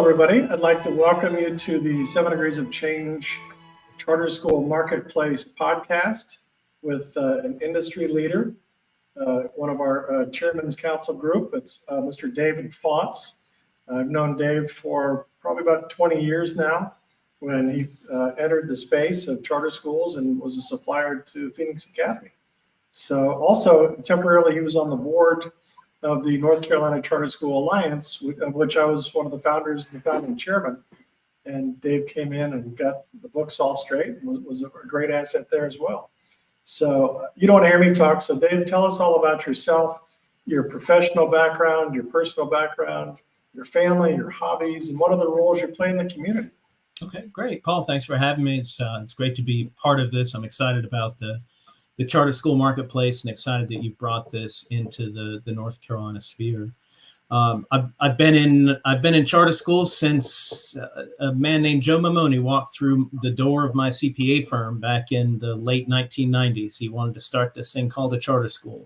everybody. I'd like to welcome you to the 7 Degrees of Change Charter School Marketplace podcast with an industry leader, one of our Chairman's Council group. It's Mr. David Fuance. I've known Dave for probably about 20 years now when he entered the space of charter schools and was a supplier to Phoenix Academy. So also temporarily he was on the board of the North Carolina Charter School Alliance, of which I was one of the founders and the founding chairman. And Dave came in and got the books all straight and was a great asset there as well. So you don't want to hear me talk. So Dave, tell us all about yourself, your professional background, your personal background, your family, your hobbies, and what other roles you play in the community. Okay, great. Paul, thanks for having me. It's great to be part of this. I'm excited about the charter school marketplace and excited that you've brought this into the North Carolina sphere. I've been in charter schools since a man named Joe Mamoni walked through the door of my CPA firm back in the late 1990s. He wanted to start this thing called a charter school.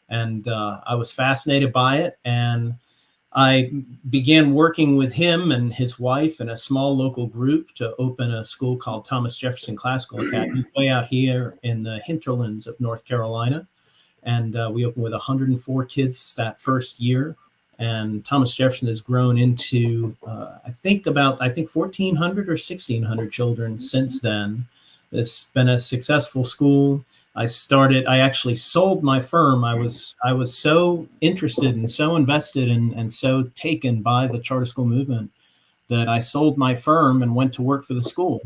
And I was fascinated by it. And I began working with him and his wife in a small local group to open a school called Thomas Jefferson Classical Academy way out here in the hinterlands of North Carolina. And we opened with 104 kids that first year. And Thomas Jefferson has grown into, I think 1,400 or 1,600 children since then. It's been a successful school. I actually sold my firm. I was so interested and so invested and so taken by the charter school movement that I sold my firm and went to work for the school.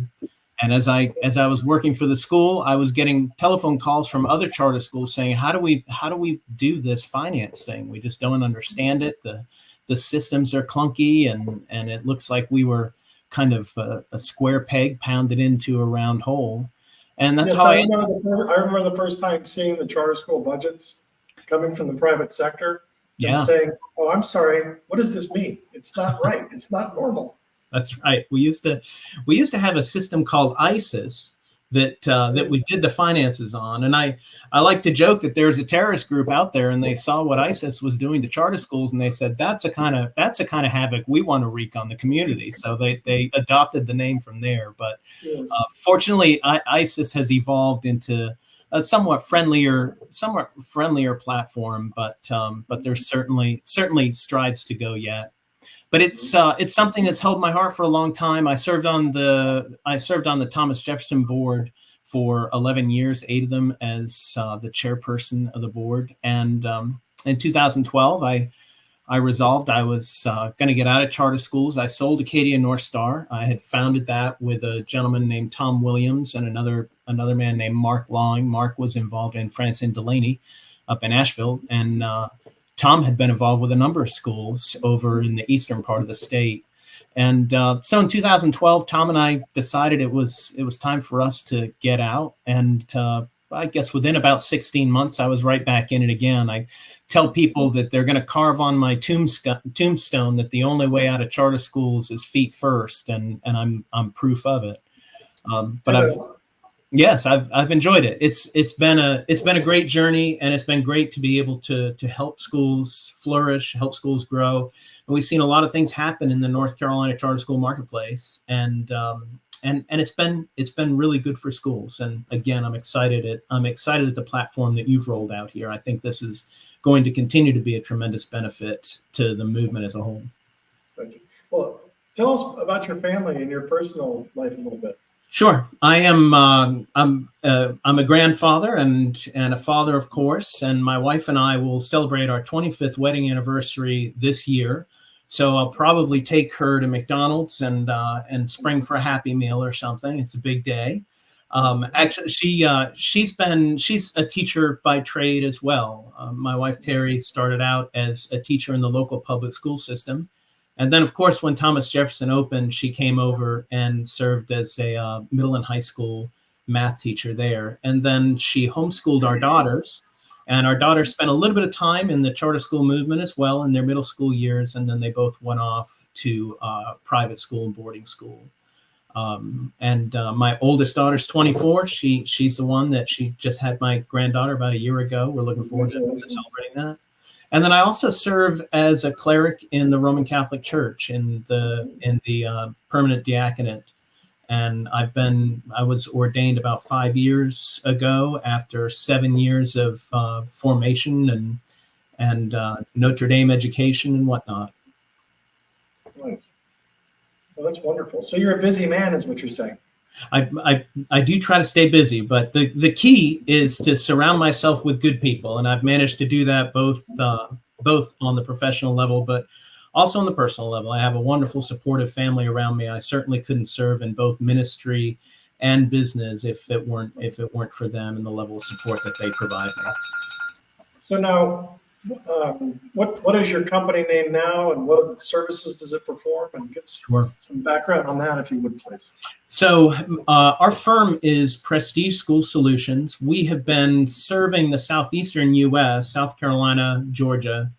And as I was working for the school, I was getting telephone calls from other charter schools saying, how do we do this finance thing? We just don't understand it. The systems are clunky and it looks like we were kind of a square peg pounded into a round hole. And that's how I remember the first time seeing the charter school budgets coming from the private sector and saying, "Oh, I'm sorry, what does this mean? It's not right. It's not normal." That's right. We used to have a system called ISIS that we did the finances on. And I like to joke that there's a terrorist group out there and they saw what ISIS was doing to charter schools and they said, that's a kind of havoc we want to wreak on the community. So they adopted the name from there. But fortunately, ISIS has evolved into a somewhat friendlier platform, but there's certainly strides to go yet. But it's something that's held my heart for a long time. I served on the Thomas Jefferson board for 11 years, 8 of them as the chairperson of the board. And in 2012, I resolved I was going to get out of charter schools. I sold Acadia North Star. I had founded that with a gentleman named Tom Williams and another man named Mark Long. Mark was involved in Francine Delaney up in Asheville, and Tom had been involved with a number of schools over in the eastern part of the state. And so in 2012, Tom and I decided it was time for us to get out. And I guess within about 16 months, I was right back in it again. I tell people that they're going to carve on my tombstone that the only way out of charter schools is feet first. And I'm proof of it. But I've enjoyed it. It's been a great journey, and it's been great to be able to help schools flourish, help schools grow. And we've seen a lot of things happen in the North Carolina charter school marketplace, and it's been really good for schools. And again, I'm excited at the platform that you've rolled out here. I think this is going to continue to be a tremendous benefit to the movement as a whole. Thank you. Well, tell us about your family and your personal life a little bit. Sure. I am. I'm a grandfather and a father, of course. And my wife and I will celebrate our 25th wedding anniversary this year. So I'll probably take her to McDonald's and spring for a Happy Meal or something. It's a big day. Actually, she's a teacher by trade as well. My wife Terry started out as a teacher in the local public school system. And then, of course, when Thomas Jefferson opened, she came over and served as a middle and high school math teacher there. And then she homeschooled our daughters. And our daughters spent a little bit of time in the charter school movement as well in their middle school years. And then they both went off to private school and boarding school. My oldest daughter's 24. She's the one that she just had my granddaughter about a year ago. We're looking forward to celebrating that. And then I also serve as a cleric in the Roman Catholic Church in the permanent diaconate. And I was ordained about 5 years ago after 7 years of formation and Notre Dame education and whatnot. Nice. Well, that's wonderful. So you're a busy man, is what you're saying. I do try to stay busy, but the key is to surround myself with good people, and I've managed to do that both on the professional level, but also on the personal level. I have a wonderful, supportive family around me. I certainly couldn't serve in both ministry and business if it weren't for them and the level of support that they provide me. So now, what is your company name now, and what are the services does it perform? And give us some background on that, if you would, please. So our firm is Prestige School Solutions. We have been serving the southeastern U.S., South Carolina, Georgia,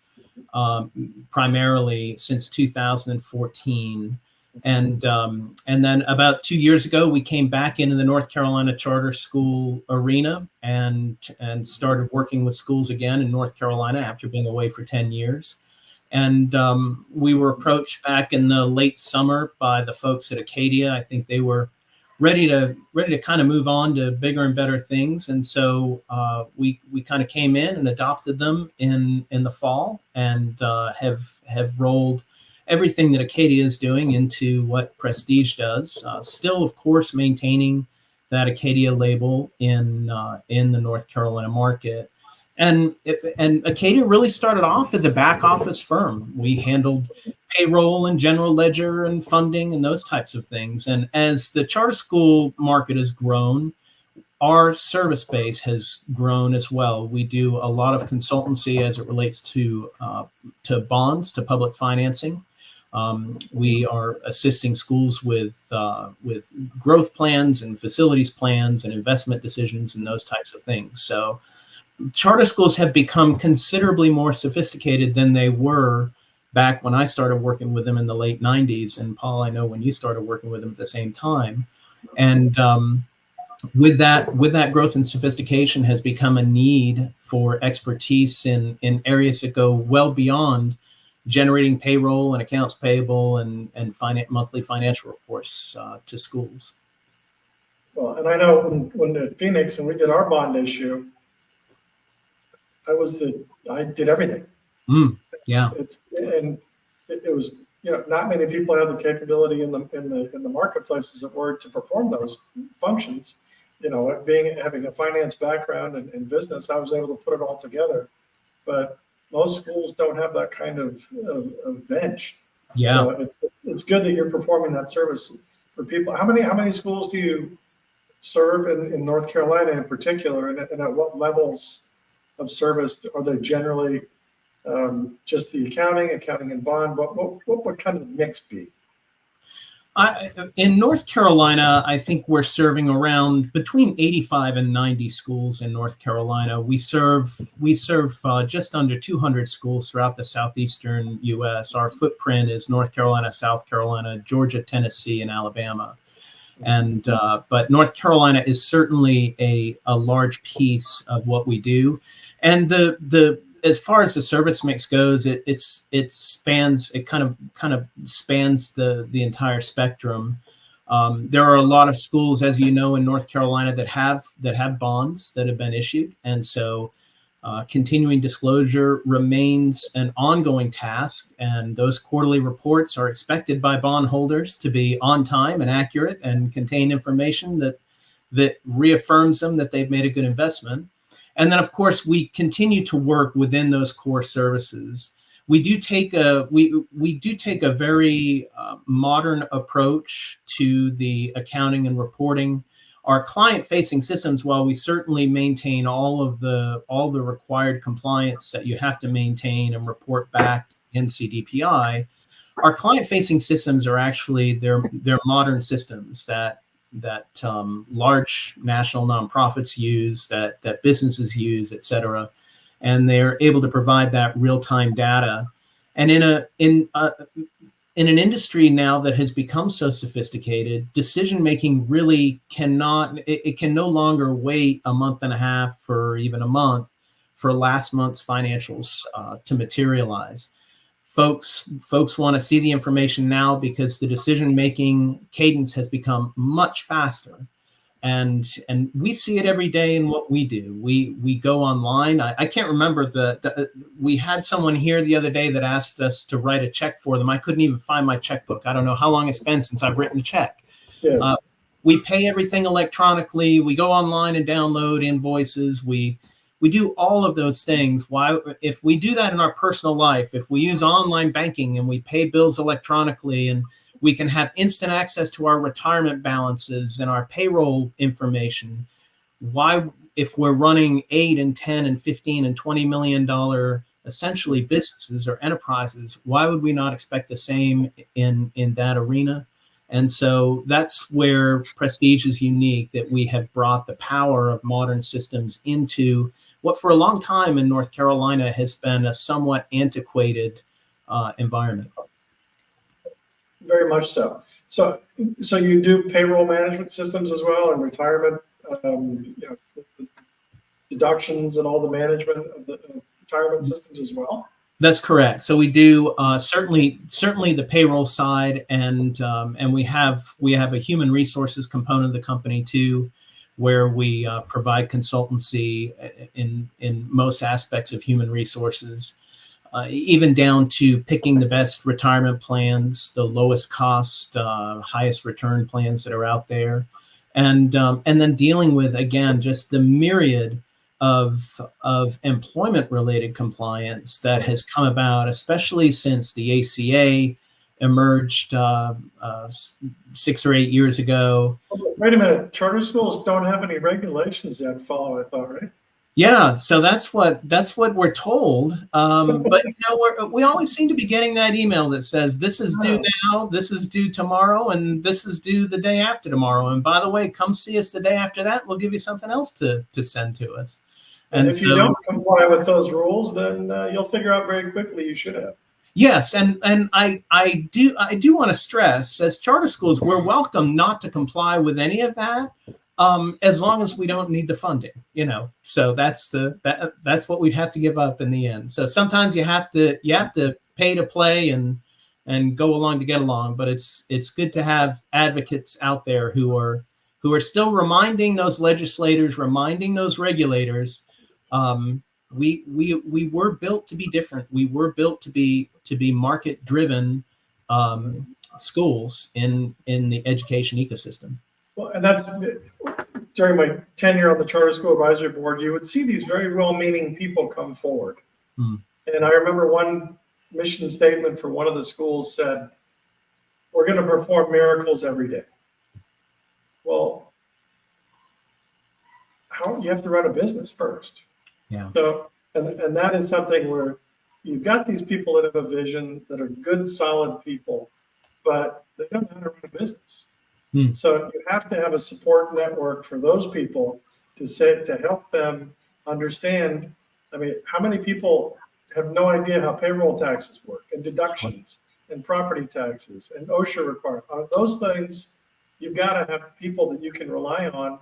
primarily since 2014. And then about 2 years ago, we came back into the North Carolina charter school arena and started working with schools again in North Carolina after being away for 10 years. And we were approached back in the late summer by the folks at Acadia. I think they were ready to kind of move on to bigger and better things. And so we kind of came in and adopted them in the fall and have rolled everything that Acadia is doing into what Prestige does. Still, of course, maintaining that Acadia label in the North Carolina market. And Acadia really started off as a back office firm. We handled payroll and general ledger and funding and those types of things. And as the charter school market has grown, our service base has grown as well. We do a lot of consultancy as it relates to bonds, to public financing. We are assisting schools with growth plans and facilities plans and investment decisions and those types of things. So charter schools have become considerably more sophisticated than they were back when I started working with them in the late 90s. And Paul, I know when you started working with them at the same time. And with that growth and sophistication has become a need for expertise in areas that go well beyond generating payroll and accounts payable and monthly financial reports to schools. Well, and I know when at Phoenix and we did our bond issue, I did everything. Yeah. It was, not many people have the capability in the marketplace as it were to perform those functions. Having a finance background and business, I was able to put it all together. But most schools don't have that kind of bench. Yeah. So it's good that you're performing that service for people. How many schools do you serve in North Carolina in particular, and at what levels of service are they generally? Just the accounting and bond. What kind of mix be? In North Carolina, I think we're serving around between 85 and 90 schools in North Carolina. We serve just under 200 schools throughout the southeastern U.S. Our footprint is North Carolina, South Carolina, Georgia, Tennessee, and Alabama. And but North Carolina is certainly a large piece of what we do. And as far as the service mix goes, it kind of spans the entire spectrum. There are a lot of schools, as you know, in North Carolina that have bonds that have been issued, and so continuing disclosure remains an ongoing task. And those quarterly reports are expected by bondholders to be on time and accurate and contain information that reaffirms them that they've made a good investment. And then, of course, we continue to work within those core services. We do take a very modern approach to the accounting and reporting. Our client-facing systems, while we certainly maintain all the required compliance that you have to maintain and report back in CDPI, our client-facing systems are actually they're modern systems that large national nonprofits use, that businesses use, et cetera, and they're able to provide that real-time data. And in an industry now that has become so sophisticated, decision-making really can no longer wait a month and a half or even a month for last month's financials to materialize. Folks want to see the information now because the decision-making cadence has become much faster. And we see it every day in what we do. We go online. I can't remember we had someone here the other day that asked us to write a check for them. I couldn't even find my checkbook. I don't know how long it's been since I've written a check. Yes. We pay everything electronically. We go online and download invoices. We do all of those things. Why, if we do that in our personal life, if we use online banking and we pay bills electronically, and we can have instant access to our retirement balances and our payroll information, why, if we're running 8 and 10 and 15 and $20 million essentially businesses or enterprises, why would we not expect the same in that arena? And so that's where Prestige is unique, that we have brought the power of modern systems into what for a long time in North Carolina has been a somewhat antiquated environment. Very much so. So you do payroll management systems as well, and retirement, the deductions and all the management of the retirement systems as well. That's correct. So we do certainly the payroll side, and we have a human resources component of the company too, where we provide consultancy in most aspects of human resources, even down to picking the best retirement plans, the lowest cost, highest return plans that are out there, and then dealing with, again, just the myriad of employment-related compliance that has come about, especially since the ACA emerged 6 or 8 years ago. Wait a minute, charter schools don't have any regulations yet to follow, I thought, right? Yeah, so that's what we're told. But we always seem to be getting that email that says this is due now, this is due tomorrow, and this is due the day after tomorrow. And by the way, come see us the day after that. We'll give you something else to send to us. And if you don't comply with those rules, then you'll figure out very quickly you should have. Yes, and I do want to stress, as charter schools, we're welcome not to comply with any of that, as long as we don't need the funding. So that's what we'd have to give up in the end. So sometimes you have to pay to play and go along to get along. But it's good to have advocates out there who are still reminding those legislators, reminding those regulators. We were built to be different. We were built to be market-driven schools in the education ecosystem. Well, and that's during my tenure on the Charter School Advisory Board, you would see these very well-meaning people come forward. And I remember one mission statement for one of the schools said, "We're going to perform miracles every day." Well, you have to run a business first. Yeah. So, and that is something where you've got these people that have a vision, that are good, solid people, but they don't know how to run a business. So you have to have a support network for those people to help them understand. I mean, how many people have no idea how payroll taxes work, and deductions, and property taxes, and OSHA requirements? Those things, you've got to have people that you can rely on.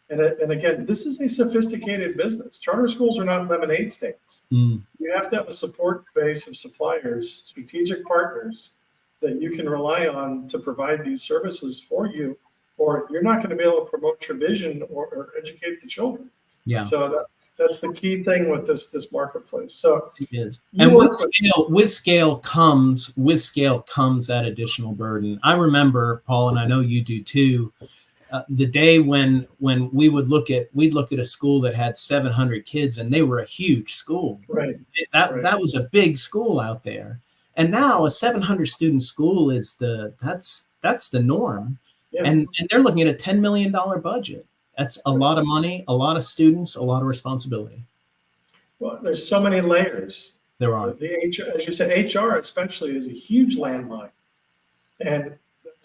And again, this is a sophisticated business. Charter schools are not lemonade stands. You have to have a support base of suppliers, strategic partners that you can rely on to provide these services for you, or you're not going to be able to promote your vision or educate the children. Yeah. So that's the key thing with this marketplace. So it is. And with scale comes that additional burden. I remember, Paul, and I know you do too, the day when we'd look at a school that had 700 kids, and they were a huge school. Right. That was a big school out there. And now a 700 student school that's the norm. Yeah. And they're looking at a $10 million budget. That's a lot of money, a lot of students, a lot of responsibility. Well, there's so many layers. There are. As you said, HR especially is a huge landmine. And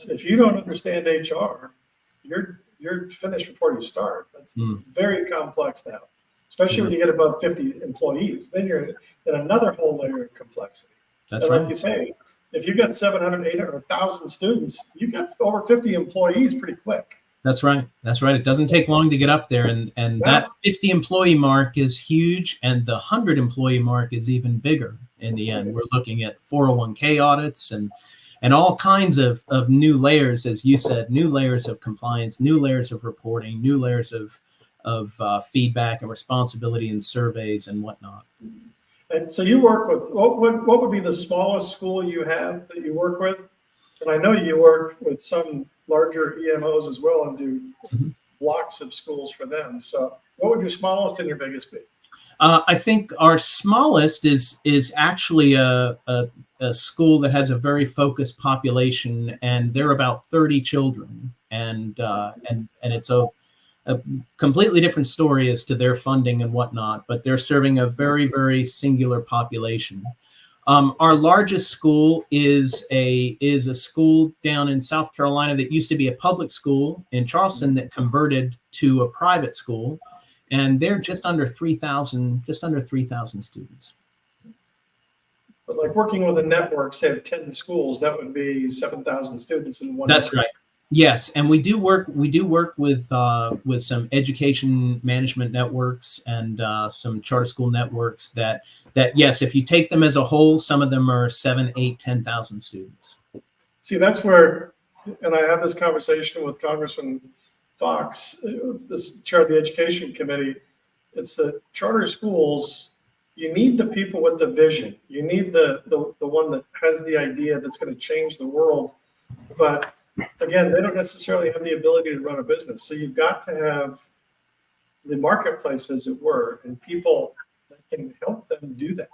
if you don't understand HR, you're finished before you start. That's very complex now, especially when you get above 50 employees. Then you're in another whole layer of complexity. That's and right. Like you say, if you've got 700, 800, 1,000 students, you've got over 50 employees pretty quick. That's right. That's right. It doesn't take long to get up there, and that 50 employee mark is huge, and the 100 employee mark is even bigger in the end. We're looking at 401k audits and all kinds of new layers, as you said, new layers of compliance, new layers of reporting, new layers of feedback and responsibility and surveys and whatnot. And so you work with, what would be the smallest school you have that you work with? And I know you work with some larger EMOs as well and do blocks of schools for them. So what would your smallest and your biggest be? I think our smallest is actually a school that has a very focused population, and they're about 30 children, and it's a completely different story as to their funding and whatnot, but they're serving a very, very singular population. Our largest school is a school down in South Carolina that used to be a public school in Charleston that converted to a private school, and they're just under 3,000 students. But like working with a network, say of 10 schools, that would be 7,000 students in one. That's right. Yes, and we do work with some education management networks and some charter school networks that yes, if you take them as a whole, some of them are 7, 8, 10,000 students. See, that's where, and I had this conversation with Congressman Fox, this chair of the education committee. It's the charter schools. You need the people with the vision. You need the one that has the idea that's going to change the world, but again, they don't necessarily have the ability to run a business. So you've got to have the marketplace, as it were, and people that can help them do that.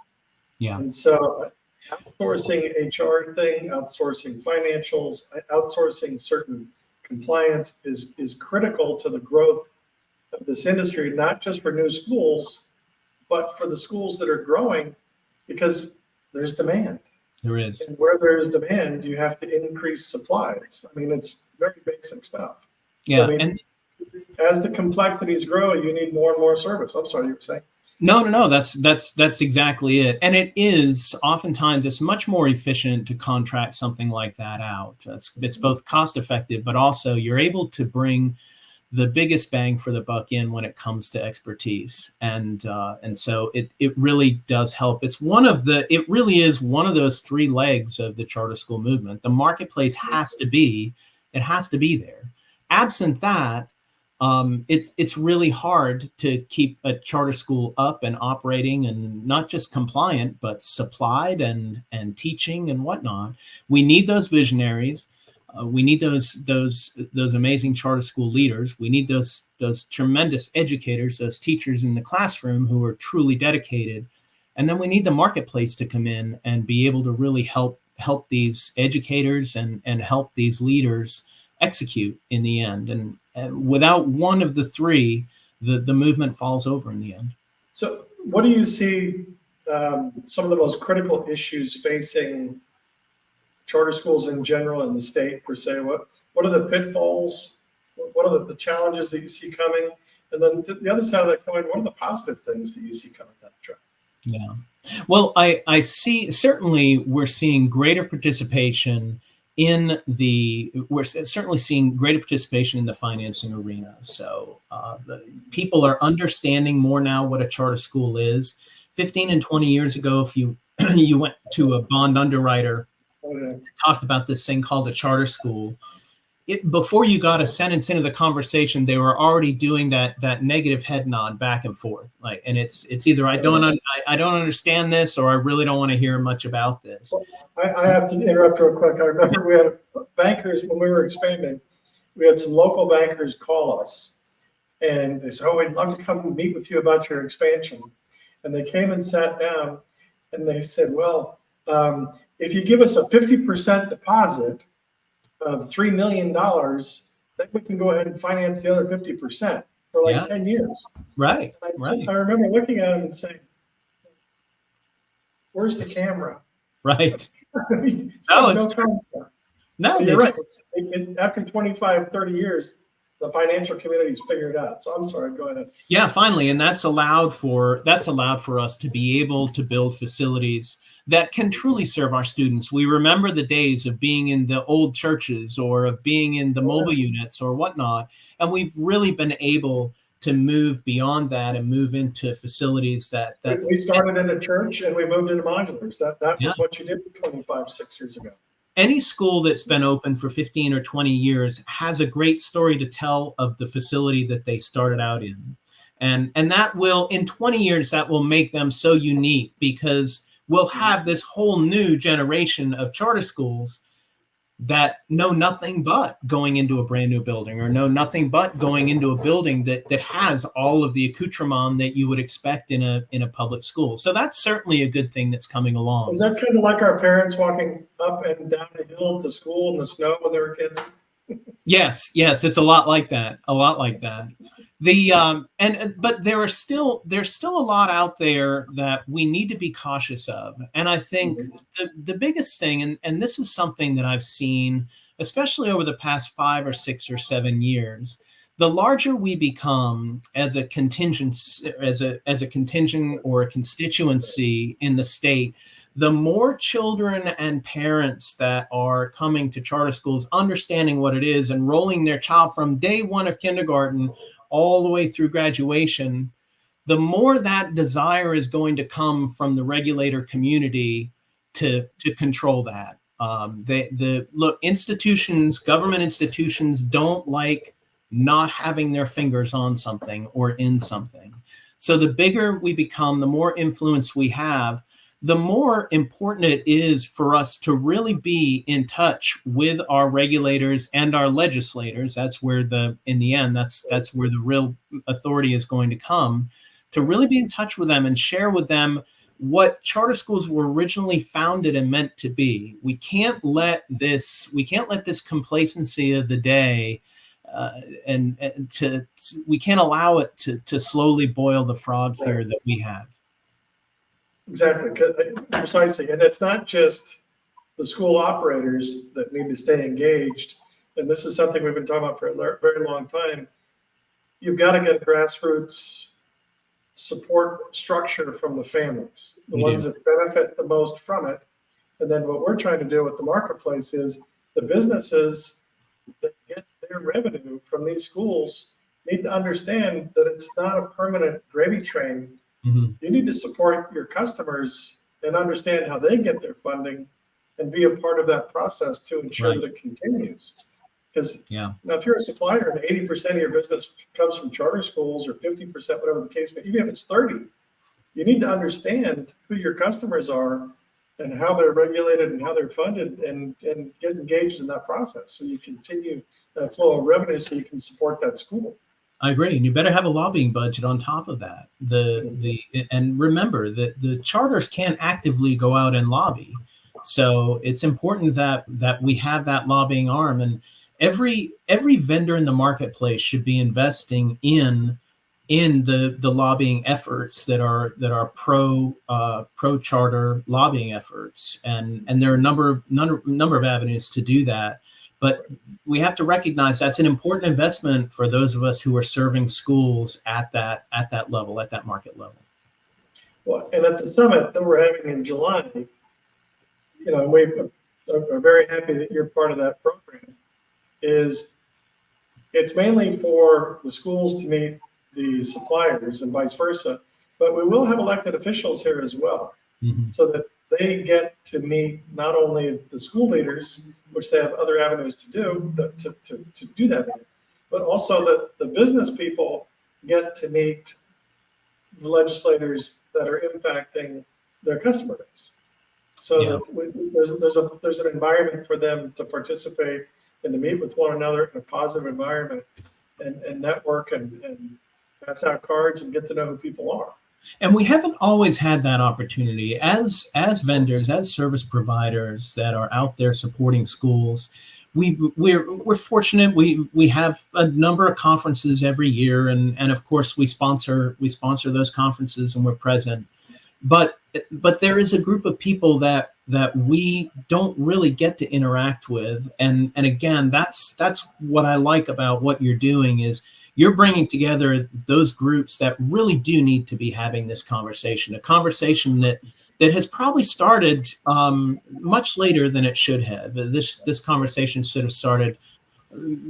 Yeah. And so outsourcing HR thing, outsourcing financials, outsourcing certain compliance is critical to the growth of this industry, not just for new schools, but for the schools that are growing, because there's demand. There is. And where there's demand, you have to increase supplies. I mean, it's very basic stuff. Yeah. So, I mean, and as the complexities grow, you need more and more service. I'm sorry, you were saying. No. That's exactly it. And it is oftentimes it's much more efficient to contract something like that out. It's both cost effective, but also you're able to bring the biggest bang for the buck in when it comes to expertise. And so it really does help. It really is one of those three legs of the charter school movement. The marketplace has to be there. Absent that, it's really hard to keep a charter school up and operating, and not just compliant, but supplied and teaching and whatnot. We need those visionaries. We need those amazing charter school leaders. We need those tremendous educators, those teachers in the classroom who are truly dedicated. And then we need the marketplace to come in and be able to really help these educators and help these leaders execute in the end. And without one of the three, the movement falls over in the end. So what do you see some of the most critical issues facing charter schools in general and the state per se? What are the pitfalls? What are the challenges that you see coming? And then the other side of that coin, what are the positive things that you see coming down the track? Yeah. Well, I see, certainly we're seeing greater participation we're certainly seeing greater participation in the financing arena. So people are understanding more now what a charter school is. 15 and 20 years ago, if you went to a bond underwriter, talked about this thing called a charter school, before you got a sentence into the conversation, they were already doing that negative head nod back and forth. And it's either I don't understand this, or I really don't want to hear much about this. I have to interrupt real quick. I remember we had bankers when we were expanding. We had some local bankers call us, and they said, "Oh, we'd love to come and meet with you about your expansion." And they came and sat down, and they said, "Well, if you give us a 50% deposit of $3 million, then we can go ahead and finance the other 50% for 10 years." Right. I remember looking at him and saying, "Where's the camera?" Right. No concept. No, you're right. After 25, 30 years, the financial community's figured it out. So I'm sorry, go ahead. Yeah, finally. And that's allowed for us to be able to build facilities that can truly serve our students. We remember the days of being in the old churches or of being in the mobile units or whatnot. And we've really been able to move beyond that and move into facilities that we started in a church and we moved into modulars. That Yeah. was what you did 6 years ago. Any school that's been open for 15 or 20 years has a great story to tell of the facility that they started out in. And that will, in 20 years, that will make them so unique, because we'll have this whole new generation of charter schools that know nothing but going into a brand new building, or know nothing but going into a building that has all of the accoutrement that you would expect in a public school. So that's certainly a good thing that's coming along. Is that kind of like our parents walking up and down the hill to school in the snow when they were kids? Yes, it's a lot like that. But there's still a lot out there that we need to be cautious of. And I think the biggest thing, and this is something that I've seen, especially over the past 5 or 6 or 7 years, the larger we become as a contingent, as a contingent or a constituency in the state, the more children and parents that are coming to charter schools, understanding what it is, enrolling their child from day one of kindergarten all the way through graduation, the more that desire is going to come from the regulator community to control that. Look, government institutions don't like not having their fingers on something or in something. So the bigger we become, the more influence we have, the more important it is for us to really be in touch with our regulators and our legislators. That's where in the end, that's where the real authority is going to come, to really be in touch with them and share with them what charter schools were originally founded and meant to be. We can't let this complacency of the day we can't allow it to slowly boil the frog here that we have. Exactly, precisely. And it's not just the school operators that need to stay engaged. And this is something we've been talking about for a very long time. You've got to get grassroots support structure from the families, the ones that benefit the most from it. And then what we're trying to do with the marketplace is the businesses that get their revenue from these schools need to understand that it's not a permanent gravy train. You need to support your customers and understand how they get their funding and be a part of that process to ensure that it continues. Because now, if you're a supplier and 80% of your business comes from charter schools, or 50%, whatever the case may be, even if it's 30, you need to understand who your customers are and how they're regulated and how they're funded, and get engaged in that process so you continue that flow of revenue so you can support that school. I agree, and you better have a lobbying budget on top of that. And remember that the charters can't actively go out and lobby, so it's important that we have that lobbying arm. And every vendor in the marketplace should be investing in the lobbying efforts that are pro charter lobbying efforts, and there are a number of avenues to do that. But we have to recognize that's an important investment for those of us who are serving schools at that level, at that market level. Well, and at the summit that we're having in July, we are very happy that you're part of that program. It's mainly for the schools to meet the suppliers and vice versa, but we will have elected officials here as well, so that they get to meet not only the school leaders, which they have other avenues to do to do that, but also that the business people get to meet the legislators that are impacting their customer base. So that there's an environment for them to participate and to meet with one another in a positive environment, and network and pass out cards and get to know who people are. And we haven't always had that opportunity as vendors, as service providers that are out there supporting schools. We're fortunate. We have a number of conferences every year, and of course we sponsor those conferences and we're present. But there is a group of people that we don't really get to interact with, and again, that's what I like about what you're doing is you're bringing together those groups that really do need to be having this conversation, a conversation that has probably started much later than it should have. This conversation should have started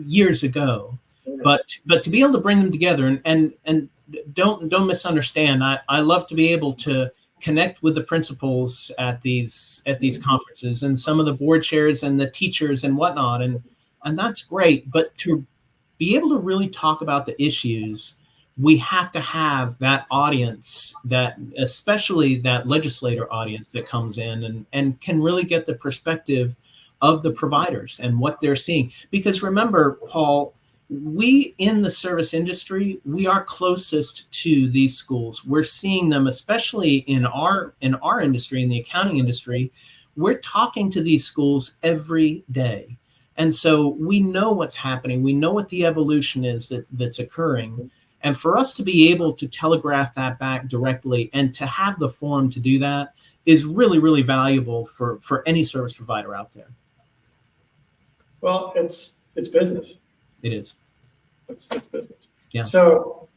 years ago, but to be able to bring them together and don't misunderstand. I love to be able to connect with the principals at these conferences and some of the board chairs and the teachers and whatnot, and that's great. But to be able to really talk about the issues, we have to have that audience, that especially that legislator audience that comes in and can really get the perspective of the providers and what they're seeing. Because remember, Paul, we in the service industry, we are closest to these schools. We're seeing them, especially in our industry, in the accounting industry. We're talking to these schools every day. And so we know what's happening. We know what the evolution is that's occurring. And for us to be able to telegraph that back directly and to have the forum to do that is really, really valuable for any service provider out there. Well, it's business. It is. It's business. Yeah. So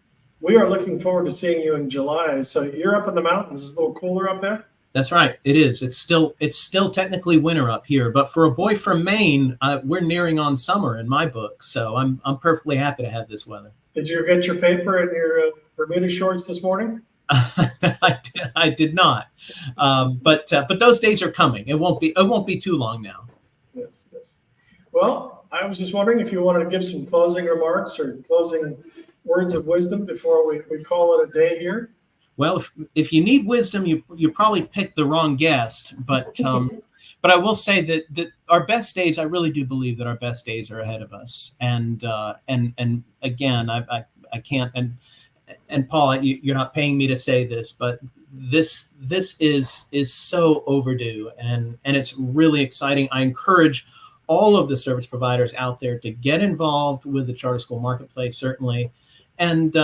we are looking forward to seeing you in July. So you're up in the mountains. It's a little cooler up there? That's right. It is. It's still technically winter up here, but for a boy from Maine, we're nearing on summer in my book. So I'm perfectly happy to have this weather. Did you get your paper and your Bermuda shorts this morning? I did not, but those days are coming. It won't be too long now. Yes. Well, I was just wondering if you wanted to give some closing remarks or closing words of wisdom before we call it a day here. Well, if you need wisdom, you probably picked the wrong guest. But I will say that our best days, I really do believe that our best days are ahead of us. And again, I can't. And Paul, you're not paying me to say this, but this is so overdue, and it's really exciting. I encourage all of the service providers out there to get involved with the charter school marketplace, certainly. And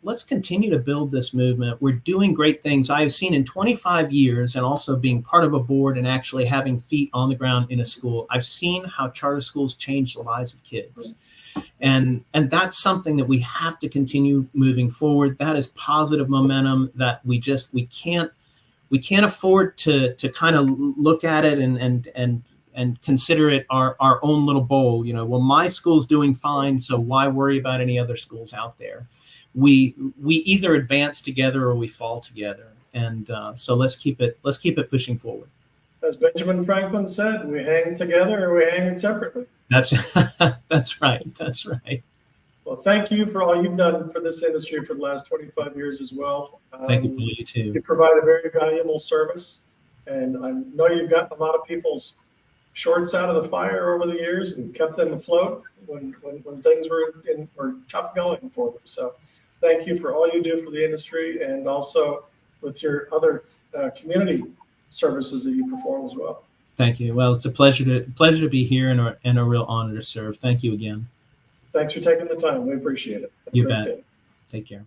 let's continue to build this movement. We're doing great things. I have seen in 25 years, and also being part of a board and actually having feet on the ground in a school, I've seen how charter schools change the lives of kids. And that's something that we have to continue moving forward. That is positive momentum that we can't afford to kind of look at it and consider it our own little bowl. Well, my school's doing fine, so why worry about any other schools out there? We either advance together or we fall together, and so let's keep it pushing forward. As Benjamin Franklin said, we hang together or we hang separately. That's right. That's right. Well, thank you for all you've done for this industry for the last 25 years as well. Thank you, Paul. You too. You provide a very valuable service, and I know you've gotten a lot of people's shorts out of the fire over the years and kept them afloat when things were tough going for them. So thank you for all you do for the industry, and also with your other community services that you perform as well. Thank you. Well, it's a pleasure to be here and a real honor to serve. Thank you again. Thanks for taking the time. We appreciate it. You bet. Take care.